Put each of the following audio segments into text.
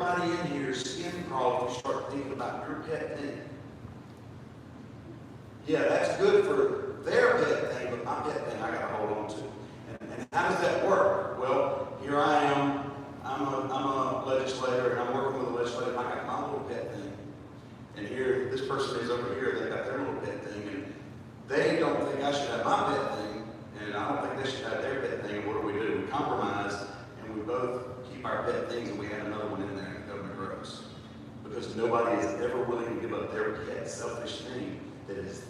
everybody in here skin crawl if you start thinking about your pet thing. Yeah, that's good for their pet thing, but my pet thing I got to hold on to. And how does that work? Well, here I am. I'm a legislator, and I'm working with a legislator. I got my little pet thing. And here, this person is over here. They got their little pet thing, and they don't think I should have my pet thing, and I don't think they should have their pet thing. And what do? We compromise, and we both keep our pet things, and we add another one in there, and the government grows. Because nobody is ever willing to give up their pet selfish thing that is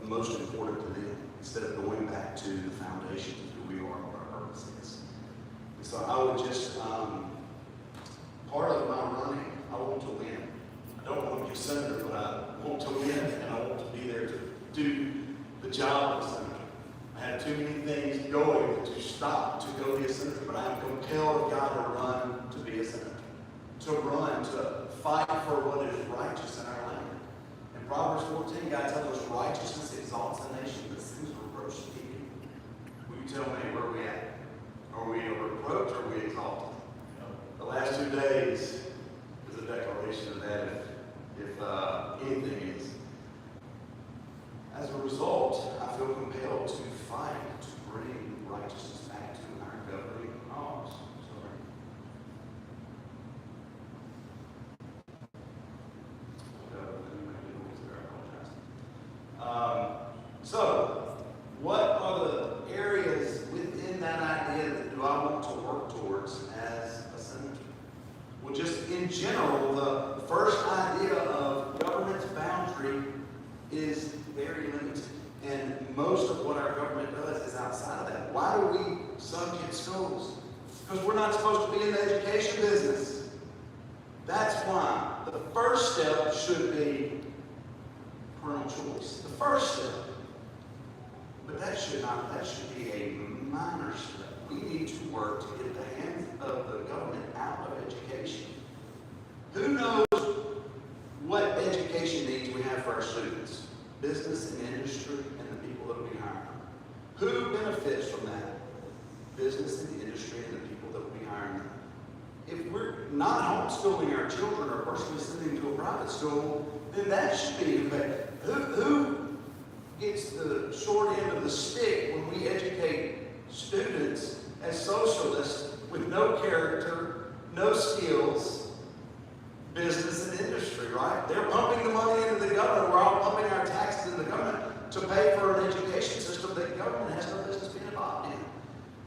most important to them, instead of going back to the foundation of who we are and what our purpose is. And so I would just, part of my running, I want to win. I don't want to be a senator, but I want to win, and I want to be there to do the job of a senator. I have too many things going to stop to go be a senator, but I am compelled of God to run to be a senator, to run, to fight for what is righteous in our land. In Proverbs 14, God tells us righteousness exalts a nation, but sins reproach the people. Will you tell me where we at? Are we a reproach or are we exalted? The last 2 days is a declaration of that, if anything is. As a result, I feel compelled to fight to bring righteousness back to our governing cause. So, what are the areas within that idea that do I want to work towards as a senator? Well, just in general, the first idea of government's boundary is very limited. And most of what our government does is outside of that. Why do we sunk in schools? Because we're not supposed to be in the education business. That's why. The first step should be parental choice. The first step. But that should be a minor step. We need to work to get the hands of the government out of education. Who knows what education needs we have for our students? Business and industry and the people that we hire. Who benefits from that? Business and industry and the people that we hire. If we're not homeschooling our children or personally sending them to a private school, then that should be effective. Who gets the short end of the stick when we educate students as socialists with no character, no skills, business and industry, right? They're pumping the money into the government. We're all pumping our taxes into the government to pay for an education system that government has no business being involved in.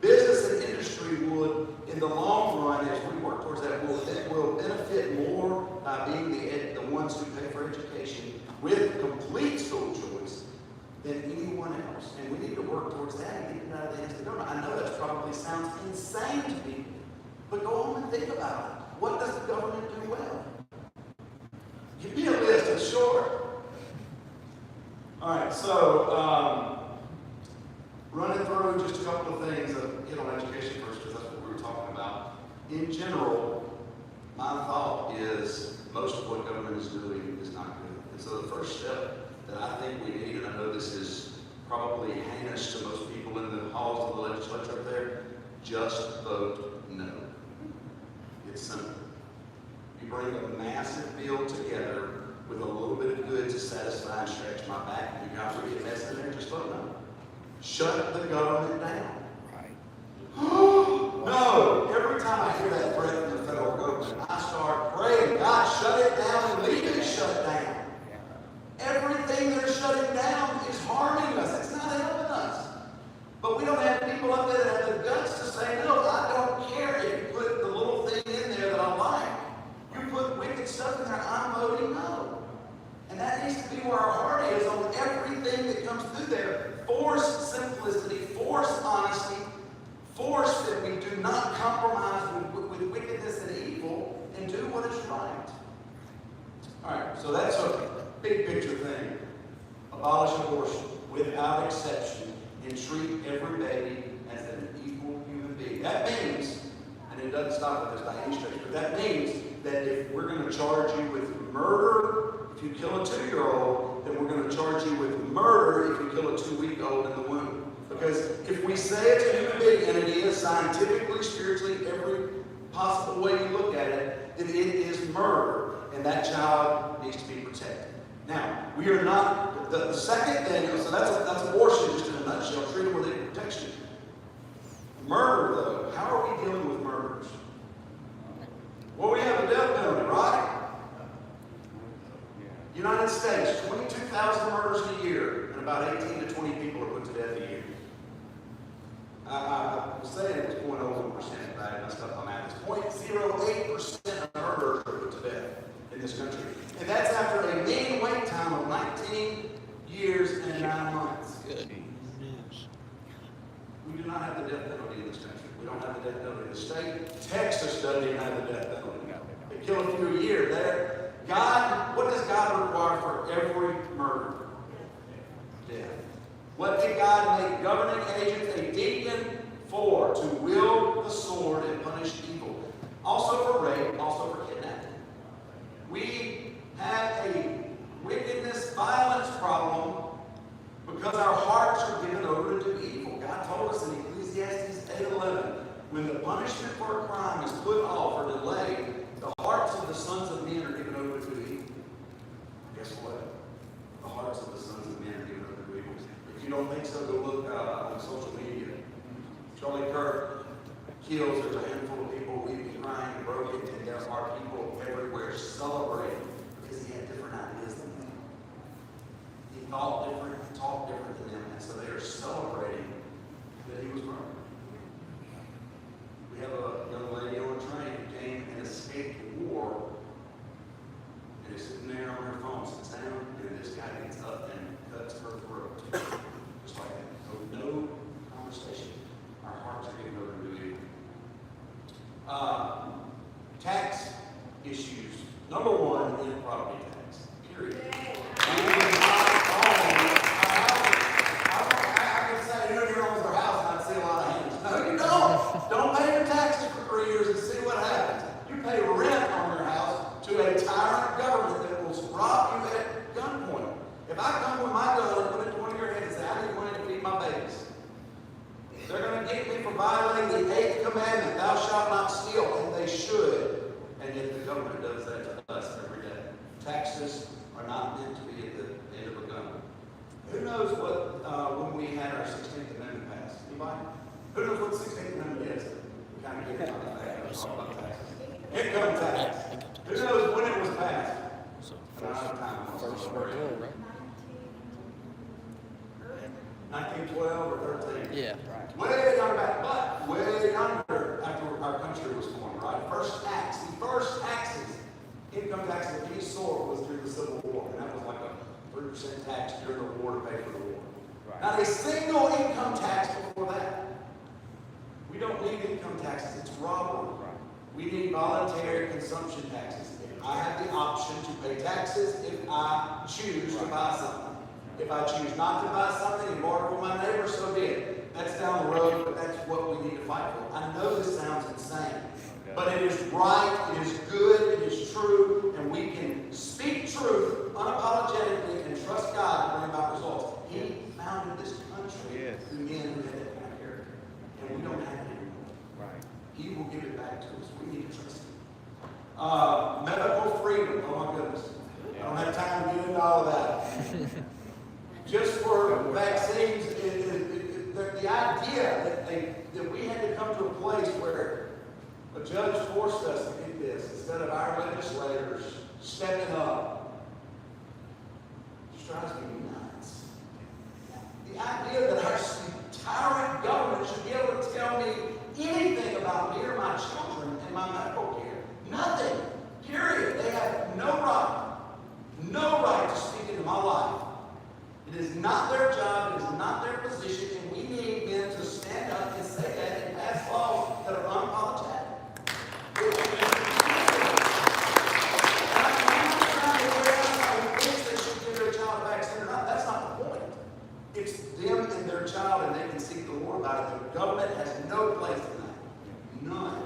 Business and industry would, in the long run, as we work towards that, will benefit more by being the ones who pay for education with complete school choice than anyone else. And we need to work towards that and get it out of the hands of the government. I know that probably sounds insane to people, but go home and think about it. What does the government do well? Give me a list, it's short. All right, so running through just a couple of things that hit on education first, because that's what we were talking about. In general, my thought is most of what government is doing is not good. And so the first step that I think we need, and I know this is probably heinous to most people in the halls of the legislature up there, just vote no. It's simple. You bring a massive bill together with a little bit of good to satisfy and stretch my back, and you guys are getting messed in there, just vote no. Shut the government down. Right. No! Every time I hear that threat from the federal government, I start praying, God, shut it down and leave it shut down. Everything they're shutting down is harming us. It's not helping us. But we don't have people up there that have the guts to say, no, I don't care if you put the little thing in there that I like. You put wicked stuff in there, I'm voting no. And that needs to be where our heart is on everything that comes through there. Force simplicity, force honesty, force that we do not compromise with wickedness and evil and do what is right. All right, so that's a big picture thing. Abolish abortion without exception and treat every baby as an equal human being. That means, and it doesn't stop with this by any stretch, but that means that if we're going to charge you with murder, if you kill a 2-year-old, then we're going to charge you with murder if you kill a 2-week-old in the womb. Because if we say it's a human being, and it is scientifically, spiritually, every possible way you look at it, then then it is murder, and that child needs to be protected. Now, we are not, the second thing, so that's abortion just in a nutshell, treat them with equal protection. Murder, though, how are we dealing with murderers? Well, we have a death penalty, right? United States, 22,000 murders a year, and about 18 to 20 people are put to death a year. I was saying it was 0.01%, but I messed up on that. It's 0.08% of murderers are put to death in this country. And that's after a mean wait time of 19 years and 9 months. Good news. We do not have the death penalty in this country. We don't have the death penalty in the state. Texas doesn't even have the death penalty. They kill a few a year there. God, what does God require for every murder? Death. What did God make governing agents a deacon for? To wield the sword and punish evil. Also for rape, also for kidnapping. We have a wickedness, violence problem because our hearts are given over to do evil. God told us in Ecclesiastes 8:11, when the punishment for a crime is put off or delayed, the hearts of the sons of men are given over to do evil. Guess what? The hearts of the sons of men are given over to evil. If you don't think so, go look on social media. Charlie Kirk kills, there's a handful of people weeping, crying, and broken, and there are people everywhere celebrating because he had different ideas than them. He thought different, he talked different than them, and so they are celebrating that he was murdered. We have a young lady on a train who came and escaped war, and is sitting there on her phone, sits down, and this guy gets up and cuts her throat. Just like that. No conversation. Our hearts are getting over to evil. Tax issues. Number one is property tax. Period. I could say, who here owns their house, and I'd see a lot of hands. No, you don't. Don't pay your taxes for 3 years and see what happens. You pay rent on your house to a tyrant government that will rob you at gunpoint. If I come with my gun and put it to one of your heads and say, I need money to feed my babies, they're going to get me for violating the 8th commandment, thou shalt not steal, and they should. And yet the government does that to us every day. Taxes are not meant to be at the end of a gun. Who knows what, when we had our 16th Amendment passed? Anybody? Who knows what the 16th Amendment is? We kind of get it on the back. Talk about taxes. Income tax. Who knows when it was passed? First world war, right? 1912 or 13? Yeah. Way younger back, but way younger after our country was formed, right? First tax, the first taxes, income tax of any sort was during the Civil War, and that was like a 3% tax during the war to pay for the war. Right. Not a single income tax before that. We don't need income taxes, it's robbery. Right. We need voluntary consumption taxes. I have the option to pay taxes if I choose to buy something. If I choose not to buy something and borrow from my neighbor, so be it. That's down the road, but that's what we need to fight for. I know this sounds insane, but it is right, it is good, it is true, and we can speak truth unapologetically and trust God to bring about results. He founded this country through men who had that kind of character, and we don't have it anymore. Right. He will give it back to us. We need to trust Him. Medical freedom. Oh my goodness. I don't have time to get into all of that. Just for vaccines, the idea that we had to come to a place where a judge forced us to get this instead of our legislators stepping up just drives me nuts. The idea that our tyrant government should be able to tell me anything about me or my children and my medical care. Nothing. Period. They have no right to speak into my life. It is not their job, it is not their position, and we need men to stand up and say that and pass laws that are unapologetic. I'm not trying to figure out who thinks they should give their child a vaccine or not. That's not the point. It's them and their child, and they can seek the Lord about it. The government has no place in that. None.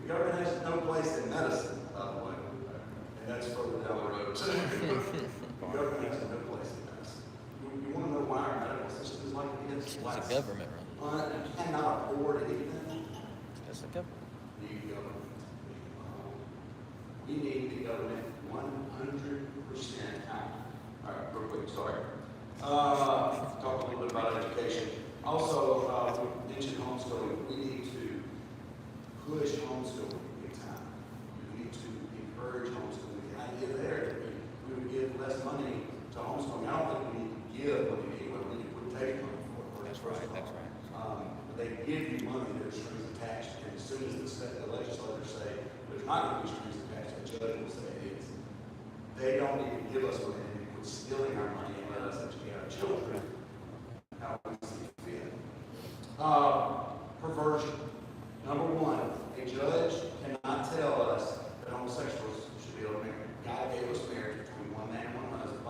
The government has no place in medicine, by the way. And that's further down the road, too. The government has no place in medicine. You want to know why our medical system is like it is? It's a government run. You cannot afford anything. That's the government. Need government. We need the government 100% out. All right, real quick, sorry. Talk a little bit about education. Also, we mentioned homeschooling. We need to push homeschooling big time. We need to encourage homeschooling. The idea there that we would give less money to homeschooling. I don't think we need to give money anyway. We would take money for it. That's right, that's right. They give you money, there's strings attached, and as soon as the legislators say there's not going to be strings attached, the judge will say it is. They don't need to give us money, and quit stealing our money and let us educate our children how we see fit. Perversion. Number one, a judge cannot tell us that homosexuals should be able to marry. God gave us marriage between one man and one husband,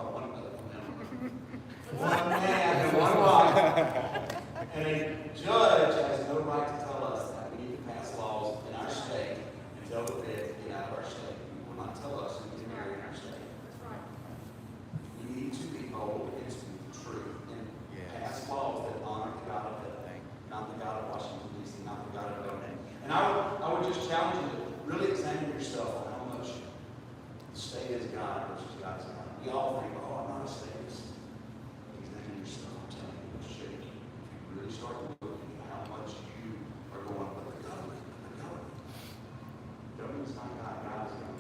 one man and one wife. And a judge has no right to tell us that we need to pass laws in our state and tell the feds to get out of our state. He will not tell us we can marry in our state. We need to be bold and speak the truth and pass laws that honor the God of heaven, not the God of Washington, D.C., not the God of government. And I would just challenge you to really examine yourself on how much the state is God versus God's God. We all think, oh, I'm not a statist. Examine yourself. I'm telling you, it's shaky. Really start looking at how much you are going with the government. Government's not God, God is God.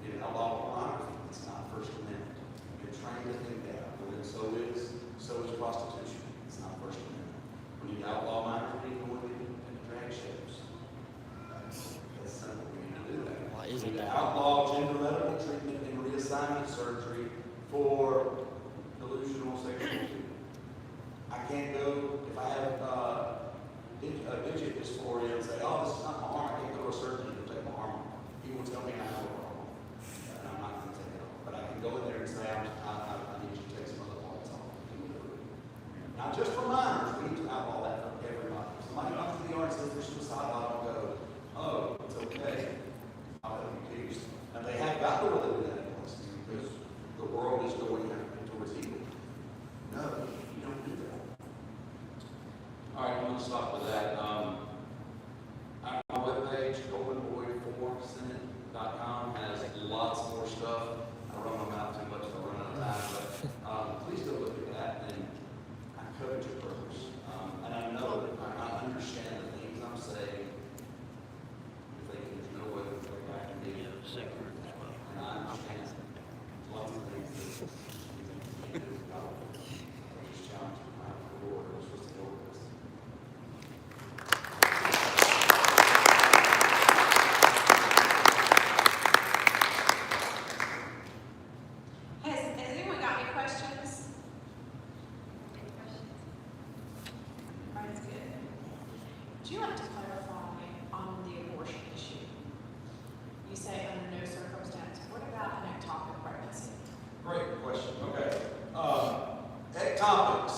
In outlaw pornography, it's not First Amendment. You're trained to think that. And so is prostitution. It's not First Amendment. We need to outlaw minors, we need to go into drag shows. That's simple. We need to do that. Why We isn't need to that? outlaw gender medical treatment and reassignment surgery for delusional sexual people. I can't go, if I have a digit dysphoria and say, oh, this is not my arm, I can't go to a surgeon to take my arm off. He will tell me I have a problem. And I'm not going to take it off. But I can go in there and say, I need you to take some other parts off. Not just for minors, we need to outlaw that for everybody. If somebody comes to the yard and says they're suicidal, I don't go, oh, it's okay. I'll have you accused. And they have got to really do that in places because the world is going towards evil. No, you don't do that. All right, I'm going to stop with that. Our webpage, goldenboy4senate.com, has lots more stuff. I run my mouth too much, so I run out of time. But please go look at that, and I covet your purpose. And I know that I understand the things I'm saying. You're thinking there's no way that I can be a secret. And I understand lots of things that you can do with God. I just challenge you. I'm the Lord. I'm supposed to go with this. Has anyone got any questions? All right, that's good. Would you like to clarify on the abortion issue? You say under no circumstance. What about an ectopic pregnancy? Great question. Okay. Ectopics.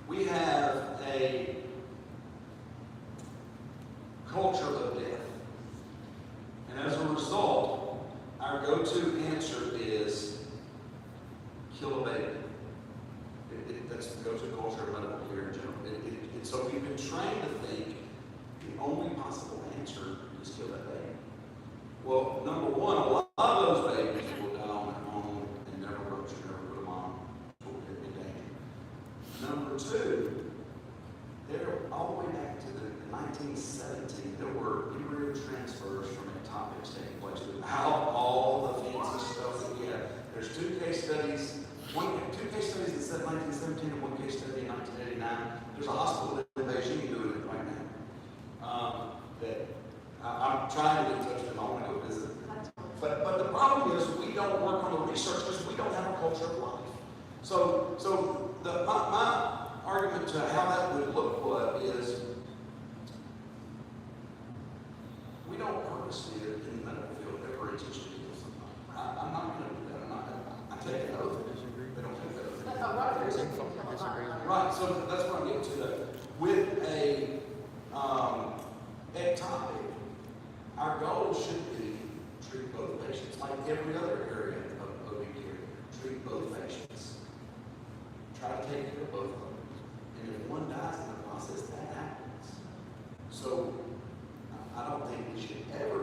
We have a culture of death. And as a result, our go-to answer is kill a baby. That's the go-to culture of medical care in general. So we've been trained to think the only possible answer is kill that baby. Well, number one, a lot of those babies will die on their own and never rupture, never put a mom in danger. Number two, they're all the way back to the 1917, there were embryo transfers from ectopics taking place without all the fancy stuff that we have. There's two case studies that said 1917 and one case study in 1989. There's a hospital in Beijing doing it right now. I'm trying to get in touch with them. I want to go visit them. But the problem is we don't work on the research because we don't have a culture of life. So my argument to how that would look is we don't purposely in the medical field ever intentionally kill somebody. I'm not going to do that. I take an oath. They don't take that oath. Right, so that's what I'm getting to. With a ectopic, our goal should be treat both patients like every other area of OB care. Treat both patients. Try to take care of both of them. And if one dies in the process, that happens. So I don't think we should ever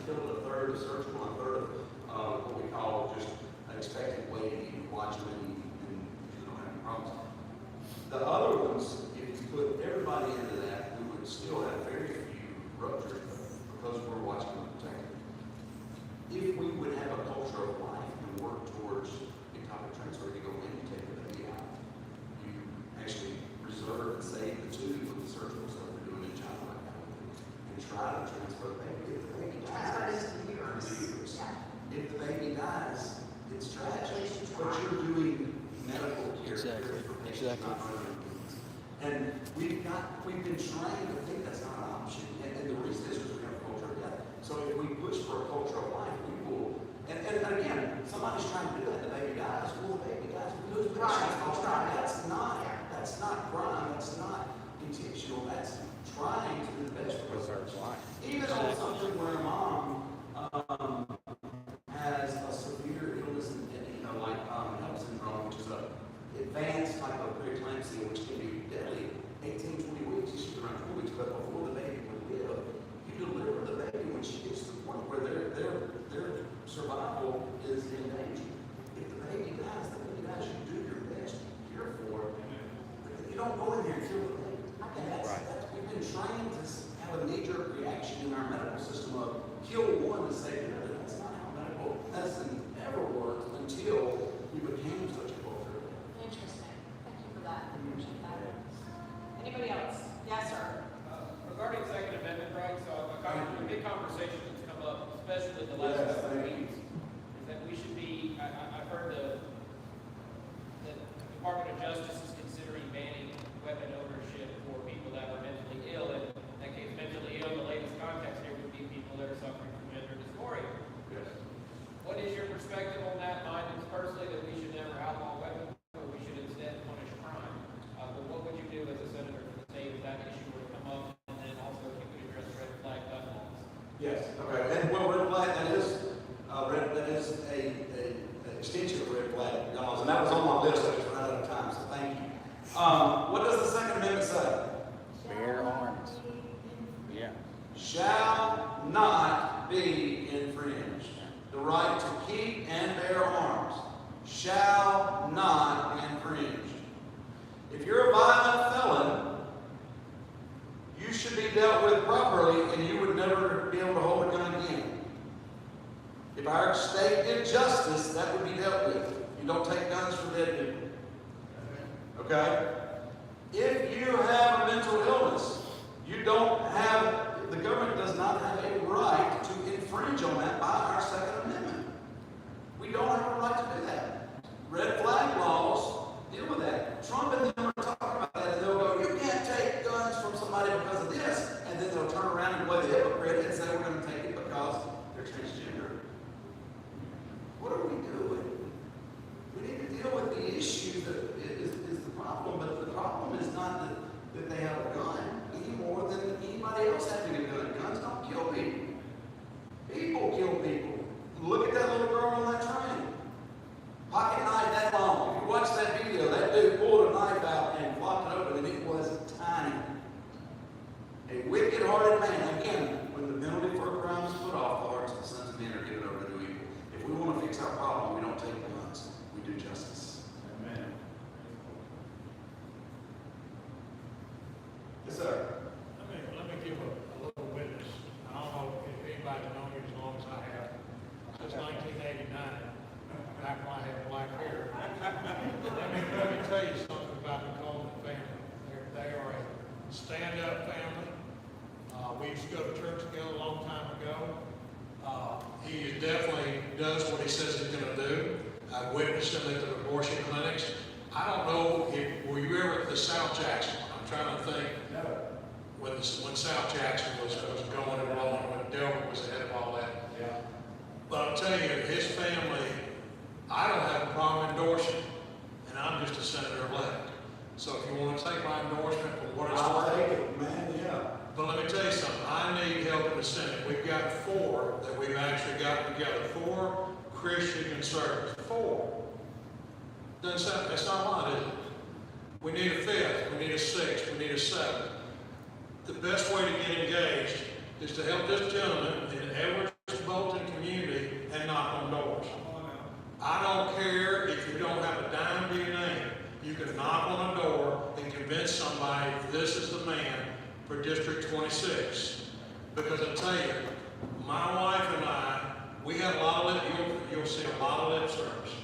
killed a third of surgical, a third of what we call just expected waiting. You can watch them and you don't have any problems. The other ones, if you put everybody into that, we would still have very few ruptures because we're watching them protected. If we would have a culture of life and work towards ectopic transfer, you go in, you take the baby out, you actually reserve and save the tube with the surgical stuff we're doing in China right now, and try to transfer the baby. If the baby dies, if the baby dies, it's tragic, but you're doing medical care. Exactly. And we've been trained to think that's not an option. And the reason is because we have a culture of death. So if we push for a culture of life, we will. And again, somebody's trying to do that. The baby dies. Well, the baby dies. We lose the patient. That's not crime. That's not intentional. That's trying to do the best for us. Even on something where a mom has a severe illness, like HELLP syndrome, which is a advanced type of preeclampsia, which can be deadly. 18, 20 weeks, she's around 2 weeks, but before the baby would live, you deliver the baby when she gets to the point where their survival is in danger. If the baby dies, you do your best to care for it. You don't go in there and kill the baby. We've been trained to have a knee-jerk reaction in our medical system of kill one to save the other. That's not how medical medicine ever worked until we became such a culture. Interesting. Thank you for that. I appreciate that. Anybody else? Yes, sir. Regarding Second Amendment rights, a big conversation that's come up, especially in the last couple of weeks, is that we should be, I've heard the Department of Justice is considering banning weapon ownership for people that are mentally ill. And in that case, mentally ill, the latest context here would be people that are suffering from gender dysphoria. Yes. What is your perspective on that? Mine is personally that we should never outlaw weapons, but we should instead punish crime. But what would you do as a senator for the state if that issue were to come up, and then also if you could address red flag gun laws? Yes. Okay. And well, red flag, that is an extension of red flag laws, and that was on my list. I just ran out of time, so thank you. What does the Second Amendment say? Bear arms. Yeah. Shall not be infringed. The right to keep and bear arms shall not be infringed. If you're a violent felon, you should be dealt with properly, and you would never be able to hold a gun again. If our state did justice, that would be dealt with. You don't take guns from dead people. Okay? If you have a mental illness, you don't have, the government does not have a right to infringe on that by our Second Amendment. We don't have a right to do that. Red flag laws deal with that. Trump and them are talking about that, and they'll go, you can't take guns from somebody because of this, and then they'll turn around and play the hypocrite and say we're going to take it because they're transgender. What are we doing? We need to deal with the issue that is the problem, but the problem is not that they have a gun any more than anybody else having a gun. Guns don't kill people. People kill people. Look at that little girl on that train. Pocket knife that long. If you watch that video, that dude pulled a knife out and flopped it open, and it was tiny. A wicked-hearted man. Again, when the penalty for a crime is put off, the hearts of the sons of men are given over to evil. If we want to fix our problem, we don't take guns. We do justice. Amen. Yes, sir. Let me give a little witness. I don't know if anybody known me as long as I have. Since 1989, back when I had black hair. Let me tell you something about the Coleman family. They are a stand-up family. We used to go to church together a long time ago. He definitely does what he says he's going to do. I've witnessed him at the abortion clinics. I don't know if, were you ever at the South Jackson? I'm trying to think. No. When South Jackson was going and rolling, when Delbert was ahead of all that. Yeah. But I'll tell you, his family, I don't have a problem endorsing, and I'm just a senator-elect. So if you want to take my endorsement for what it's I'll worth, take it, man, yeah. but let me tell you something, I need help in the Senate. We've got 4 that we've actually gotten together, 4 Christian conservatives, 4. Doesn't sound, that's not a lot, is it? We need a 5th, we need a 6th, we need a 7th. The best way to get engaged is to help this gentleman in Edwardsburg Bolton community and knock on doors. I don't care if you don't have a dime to your name. You can knock on a door and convince somebody this is the man for District 26. Because I tell you, my wife and I, we had a lot of you'll see a lot of lip service,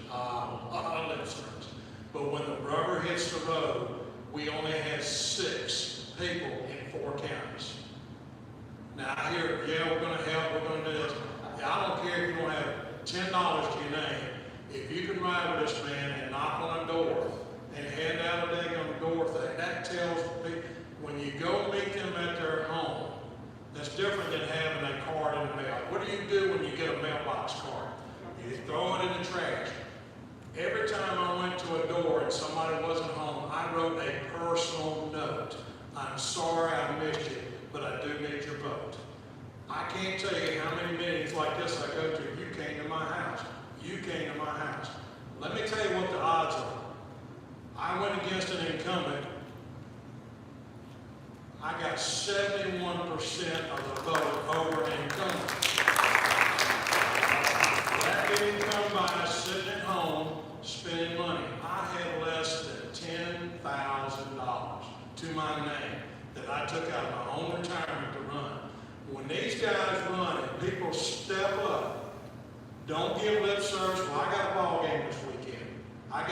But when the rubber hits the road, we only had 6 people in 4 counties. Now here, yeah, we're going to help, we're going to do this. I don't care if you don't have $10 to your name. If you can ride with this man and knock on a door and hand out a dang on the door thing, that tells people, when you go meet them at their home, that's different than having a card in the mail. What do you do when you get a mailbox card? You throw it in the trash. Every time I went to a door and somebody wasn't home, I wrote a personal note. I'm sorry I missed you, but I do need your vote. I can't tell you how many meetings like this I go to. You came to my house. You came to my house. Let me tell you what the odds are. I went against an incumbent. I got 71% of the vote over an incumbent. That didn't come by sitting at home spending money. I had less than $10,000 to my name that I took out of my own retirement to run. When these guys run and people step up, don't give lip service. Well, I got a ball game this weekend. I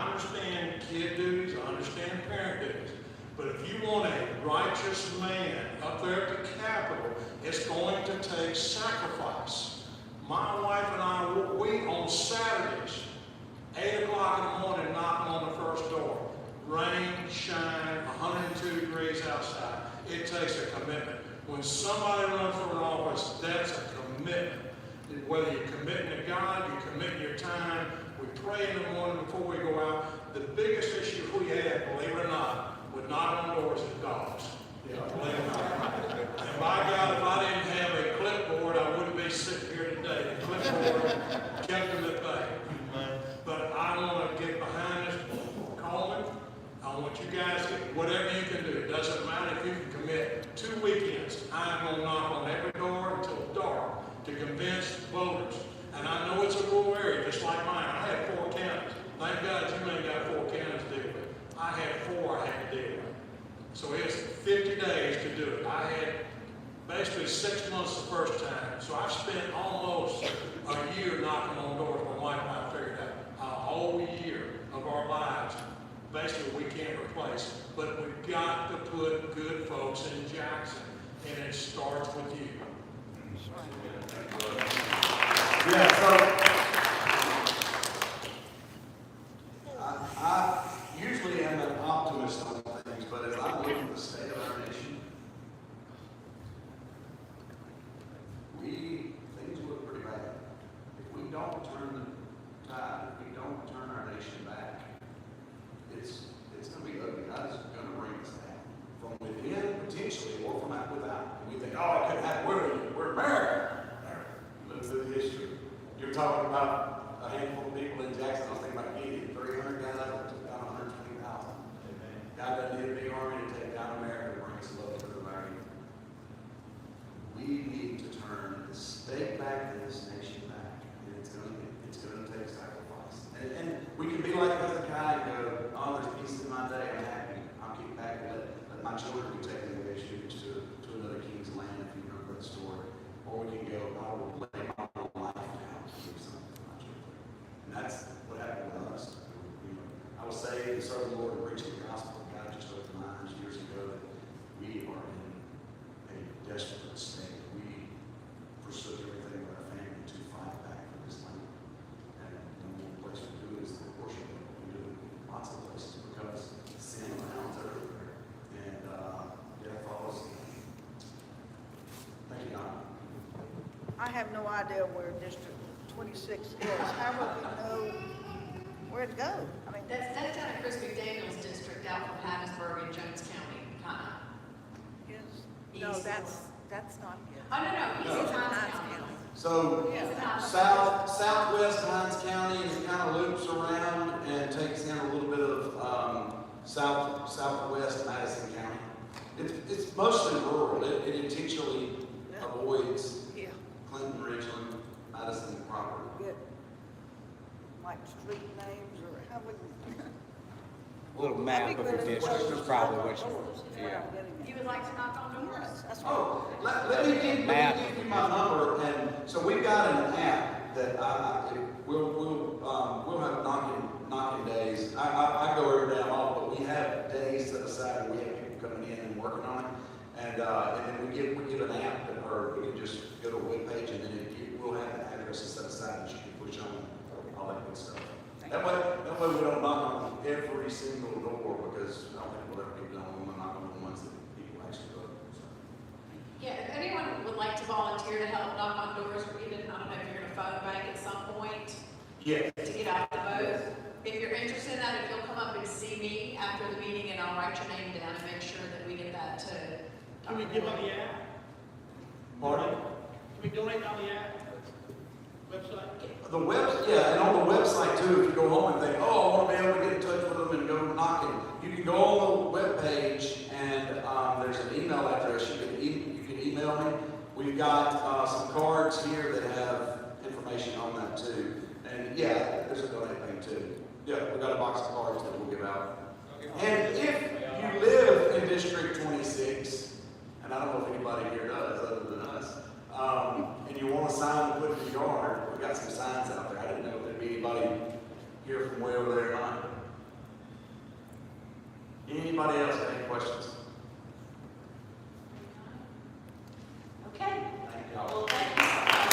understand kid duties, I understand parent duties. But if you want a righteous man up there at the Capitol, it's going to take sacrifice. My wife and I, we on Saturdays, 8 o'clock in the morning, knocking on the first door. Rain, shine, 102 degrees outside. It takes a commitment. When somebody runs for an office, that's a commitment. Whether you're committing to God, you're committing your time, we pray in the morning before we go out. The biggest issue we had, believe it or not, would knock on doors as dogs. Yeah, believe it or not. And by God, if I didn't have a clipboard, I wouldn't be sitting here today. The clipboard kept them at bay. But I want to get behind this Coleman. I want you guys to, whatever you can do, it doesn't matter if you can commit 2 weekends. I'm going to knock on every door until dark to convince voters. And I know it's a rural area, just like mine. I had 4 counties. Thank God you ain't got 4 counties to deal with. I had 4 I had to deal with. So it's 50 days to do it. I had basically 6 months the first time. So I've spent almost a year knocking on doors. My wife and I figured out a whole year of our lives. Basically, we can't replace. But we've got to put good folks in Jackson. And it starts with you. Yeah, so I usually am an optimist on things, but as I look at the state of our nation, things look pretty bad. If we don't turn the tide, if we don't turn our nation back, it's going to be ugly. God is going to bring us down from within potentially, or from out without. And we think, oh, it couldn't happen. We're America. Look at the history. You're talking about a handful of people in Jackson. I was thinking about Gideon, 300 guys that took down 120,000. God doesn't need a big army to take down America to bring us love to America. We need to turn the state back and this nation back. And it's going to take sacrifice. And we can be like Hezekiah and go, oh, there's peace in my day. I'm happy. I'll keep back and let my children be taken away to another king's land, if you remember the story. Or we can go, I will lay my whole life down to do something for my children. And that's what happened with us. I was saved and served the Lord and preaching the gospel. God just opened my eyes years ago that we are in a desperate state. We forsook everything with our family to fight back for this land. And the only place we do it is the worship. We do it in lots of places because sin abounds everywhere. And death follows. Thank you, God. I have no idea where District 26 is. How will we know where to go? I mean, That's down at Chris McDaniel's district out from Hattiesburg in Jones County, kind of. no, East. that's not it. Oh, no, he's in Hines County. So, southwest Hines County is kind of loops around and takes in a little bit of southwest Madison County. It's mostly rural. It intentionally avoids Clinton, Ridgeland, Madison proper. Get like street names or how would? Little map of your district is probably what you, yeah. You would like to knock on doors? Yes, that's Oh, let me give you my number, and so we've got an app that we'll have knocking days. I go every day I'm off, but we have days set aside where we have people coming in and working on it. And then we give an app that, or we can just go to a webpage and then we'll have the addresses set aside and you can push on all that good stuff. That way we don't knock on every single door because I don't think we'll ever get done. We'll knock on the ones that people actually go. So. Yeah, if anyone would like to volunteer to help knock on doors, or even, I don't know if you're gonna phone bank at some point Yeah. to get out the vote. If you're interested in that, if you'll come up and see me after the meeting and I'll write your name down and make sure that we get that to. Can we give on the app? Pardon? Can we donate on the app? Website? And on the website too, if you go home and think, oh, I want to be able to get in touch with them and go knocking, you can go on the webpage and there's an email address. You can email me. We've got some cards here that have information on that too. And yeah, there's a donate thing too. Yeah, we've got a box of cards that we'll give out. And if you live in District 26, and I don't know if anybody here does other than us, and you want a sign to put in your yard, we've got some signs out there. I didn't know if there'd be anybody here from way over there or not. Anybody else have any questions? Okay. Thank y'all. Well, thank you so much.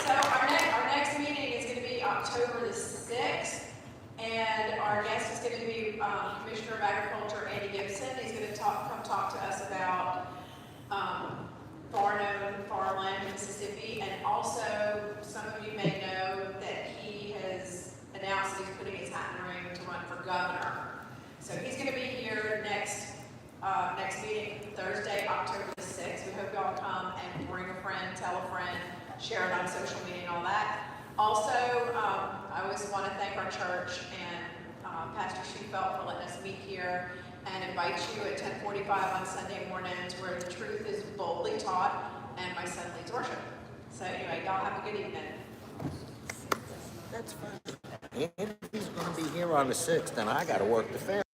So our next meeting is going to be October the 6th, and our guest is going to be Commissioner of Agriculture Andy Gibson. He's going to come talk to us about Farnham farmland in Mississippi, and also some of you may know that he has announced that he's putting his hat in the ring to run for governor. So he's going to be here next meeting, Thursday, October the 6th. We hope y'all come and bring a friend, tell a friend, share it on social media and all that. Also, I always want to thank our church and Pastor Schufelt for letting us meet here and invite you at 10:45 on Sunday mornings where the truth is boldly taught and my son leads worship. So anyway, y'all have a good evening. That's fine. If he's gonna be here on the 6th, then I gotta work the fair.